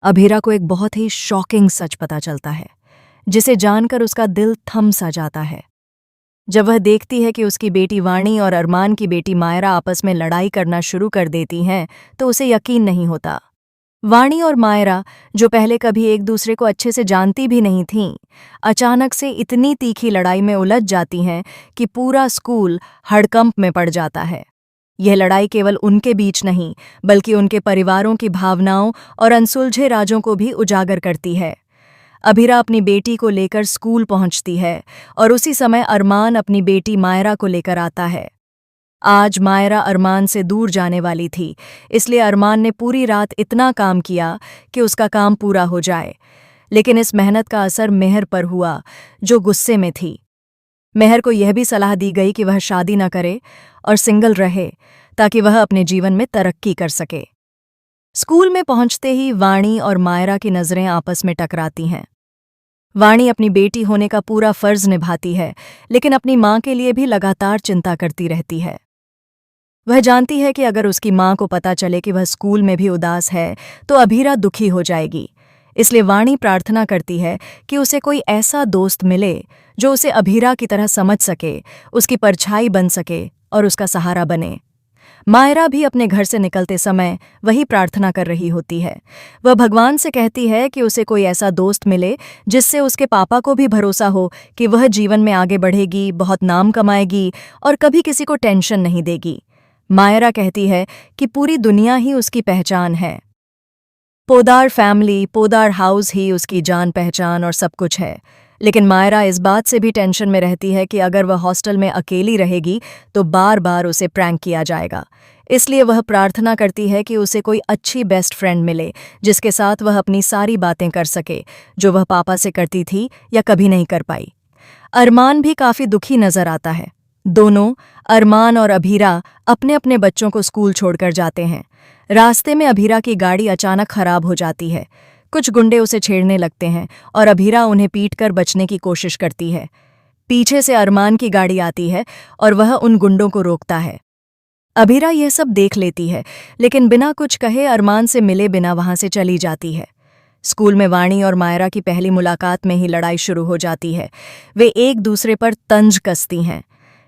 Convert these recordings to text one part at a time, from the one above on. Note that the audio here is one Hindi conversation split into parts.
अभीरा को एक बहुत ही शॉकिंग सच पता चलता है, जिसे जानकर उसका दिल थम सा जाता है। जब वह देखती है कि उसकी बेटी वाणी और अरमान की बेटी मायरा आपस में लड़ाई करना शुरू कर देती हैं, तो उसे यकीन नहीं होता। वाणी और मायरा, जो पहले कभी एक दूसरे को अच्छे से जानती भी नहीं थीं, अचानक से इतनी तीखी लड़ाई में उलझ जाती हैं कि पूरा स्कूल हड़कंप में पड़ जाता है। यह लड़ाई केवल उनके बीच नहीं, बल्कि उनके परिवारों की भावनाओं और अनसुलझे राजों को भी उजागर करती है। अभीरा अपनी बेटी को लेकर स्कूल पहुंचती है और उसी समय अरमान अपनी बेटी मायरा को लेकर आता है। आज मायरा अरमान से दूर जाने वाली थी, इसलिए अरमान ने पूरी रात इतना काम किया कि उसका काम पूरा हो जाए। लेकिन इस मेहनत का असर मेहर पर हुआ, जो गुस्से में थी। मेहर को यह भी सलाह दी गई कि वह शादी न करे और सिंगल रहे, ताकि वह अपने जीवन में तरक्की कर सके। स्कूल में पहुंचते ही वाणी और मायरा की नज़रें आपस में टकराती हैं। वाणी अपनी बेटी होने का पूरा फर्ज निभाती है, लेकिन अपनी माँ के लिए भी लगातार चिंता करती रहती है। वह जानती है कि अगर उसकी माँ को पता चले कि वह स्कूल में भी उदास है, तो अभीरा दुखी हो जाएगी। इसलिए वाणी प्रार्थना करती है कि उसे कोई ऐसा दोस्त मिले जो उसे अभीरा की तरह समझ सके, उसकी परछाई बन सके और उसका सहारा बने। मायरा भी अपने घर से निकलते समय वही प्रार्थना कर रही होती है। वह भगवान से कहती है कि उसे कोई ऐसा दोस्त मिले जिससे उसके पापा को भी भरोसा हो कि वह जीवन में आगे बढ़ेगी, बहुत नाम कमाएगी और कभी किसी को टेंशन नहीं देगी। मायरा कहती है कि पूरी दुनिया ही उसकी पहचान है। पोदार फैमिली, पोदार हाउस ही उसकी जान पहचान और सब कुछ है। लेकिन मायरा इस बात से भी टेंशन में रहती है कि अगर वह हॉस्टल में अकेली रहेगी तो बार बार उसे प्रैंक किया जाएगा। इसलिए वह प्रार्थना करती है कि उसे कोई अच्छी बेस्ट फ्रेंड मिले, जिसके साथ वह अपनी सारी बातें कर सके, जो वह पापा से करती थी या कभी नहीं कर पाई। अरमान भी काफी दुखी नजर आता है। दोनों, अरमान और अभीरा, अपने अपने बच्चों को स्कूल छोड़कर जाते हैं। रास्ते में अभीरा की गाड़ी अचानक खराब हो जाती है। कुछ गुंडे उसे छेड़ने लगते हैं और अभीरा उन्हें पीटकर बचने की कोशिश करती है। पीछे से अरमान की गाड़ी आती है और वह उन गुंडों को रोकता है। अभीरा यह सब देख लेती है, लेकिन बिना कुछ कहे अरमान से मिले बिना वहां से चली जाती है। स्कूल में वाणी और मायरा की पहली मुलाकात में ही लड़ाई शुरू हो जाती है। वे एक दूसरे पर तंज कसती हैं।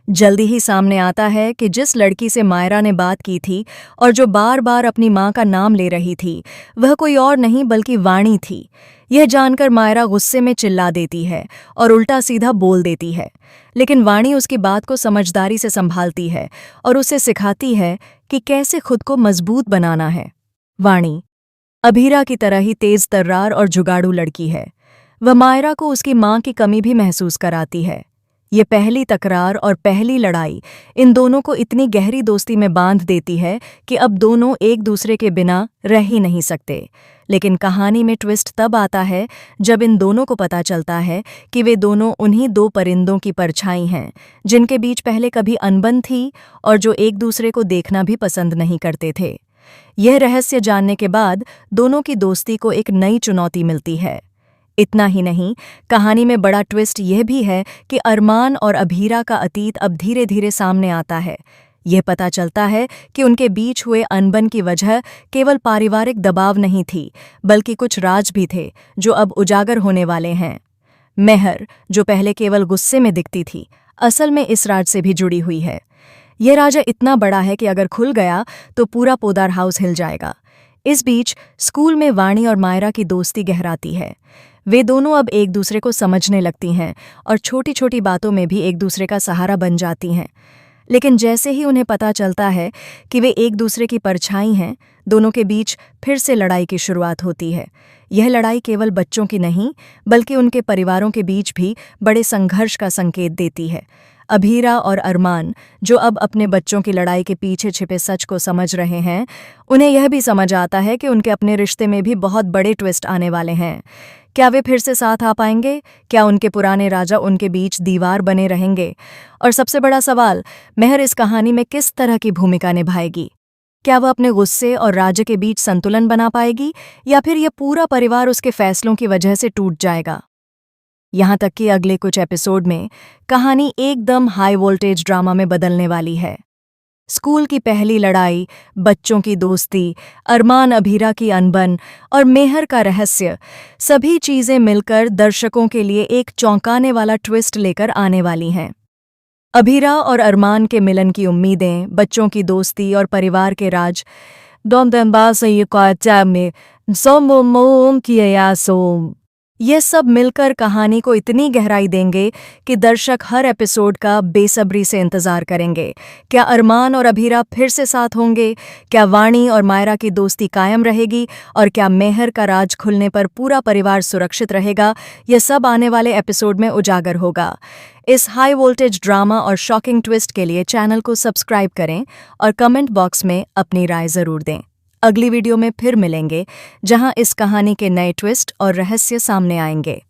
जल्दी ही सामने आता है कि जिस लड़की से मायरा ने बात की थी और जो बार बार अपनी माँ का नाम ले रही थी, वह कोई और नहीं बल्कि वाणी थी। यह जानकर मायरा गुस्से में चिल्ला देती है और उल्टा सीधा बोल देती है, लेकिन वाणी उसकी बात को समझदारी से संभालती है और उसे सिखाती है कि कैसे खुद को मजबूत बनाना है। वाणी अभीरा की तरह ही तेज तर्रार और जुगाड़ू लड़की है। वह मायरा को उसकी माँ की कमी भी महसूस कराती है। ये पहली तकरार और पहली लड़ाई इन दोनों को इतनी गहरी दोस्ती में बांध देती है कि अब दोनों एक दूसरे के बिना रह ही नहीं सकते। लेकिन कहानी में ट्विस्ट तब आता है जब इन दोनों को पता चलता है कि वे दोनों उन्हीं दो परिंदों की परछाई हैं, जिनके बीच पहले कभी अनबन थी और जो एक दूसरे को देखना भी पसंद नहीं करते थे। यह रहस्य जानने के बाद दोनों की दोस्ती को एक नई चुनौती मिलती है। इतना ही नहीं, कहानी में बड़ा ट्विस्ट यह भी है कि अरमान और अभीरा का अतीत अब धीरे धीरे सामने आता है। यह पता चलता है कि उनके बीच हुए अनबन की वजह केवल पारिवारिक दबाव नहीं थी, बल्कि कुछ राज भी थे जो अब उजागर होने वाले हैं। मेहर, जो पहले केवल गुस्से में दिखती थी, असल में इस राज से भी जुड़ी हुई है। यह राजा इतना बड़ा है कि अगर खुल गया तो पूरा पोदार हाउस हिल जाएगा। इस बीच स्कूल में वाणी और मायरा की दोस्ती गहराती है। वे दोनों अब एक दूसरे को समझने लगती हैं और छोटी छोटी बातों में भी एक दूसरे का सहारा बन जाती हैं। लेकिन जैसे ही उन्हें पता चलता है कि वे एक दूसरे की परछाई हैं, दोनों के बीच फिर से लड़ाई की शुरुआत होती है। यह लड़ाई केवल बच्चों की नहीं, बल्कि उनके परिवारों के बीच भी बड़े संघर्ष का संकेत देती है। अभीरा और अरमान, जो अब अपने बच्चों की लड़ाई के पीछे छिपे सच को समझ रहे हैं, उन्हें यह भी समझ आता है कि उनके अपने रिश्ते में भी बहुत बड़े ट्विस्ट आने वाले हैं। क्या वे फिर से साथ आ पाएंगे? क्या उनके पुराने राजा उनके बीच दीवार बने रहेंगे? और सबसे बड़ा सवाल, मेहर इस कहानी में किस तरह की भूमिका निभाएगी? क्या वह अपने गुस्से और राज्य के बीच संतुलन बना पाएगी, या फिर यह पूरा परिवार उसके फैसलों की वजह से टूट जाएगा? यहाँ तक कि अगले कुछ एपिसोड में कहानी एकदम हाई वोल्टेज ड्रामा में बदलने वाली है। स्कूल की पहली लड़ाई, बच्चों की दोस्ती, अरमान अभीरा की अनबन और मेहर का रहस्य, सभी चीजें मिलकर दर्शकों के लिए एक चौंकाने वाला ट्विस्ट लेकर आने वाली हैं। अभीरा और अरमान के मिलन की उम्मीदें, बच्चों की दोस्ती और परिवार के राज, ये सब मिलकर कहानी को इतनी गहराई देंगे कि दर्शक हर एपिसोड का बेसब्री से इंतजार करेंगे। क्या अरमान और अभीरा फिर से साथ होंगे? क्या वाणी और मायरा की दोस्ती कायम रहेगी? और क्या मेहर का राज खुलने पर पूरा परिवार सुरक्षित रहेगा? यह सब आने वाले एपिसोड में उजागर होगा। इस हाई वोल्टेज ड्रामा और शॉकिंग ट्विस्ट के लिए चैनल को सब्सक्राइब करें और कमेंट बॉक्स में अपनी राय जरूर दें। अगली वीडियो में फिर मिलेंगे, जहां इस कहानी के नए ट्विस्ट और रहस्य सामने आएंगे।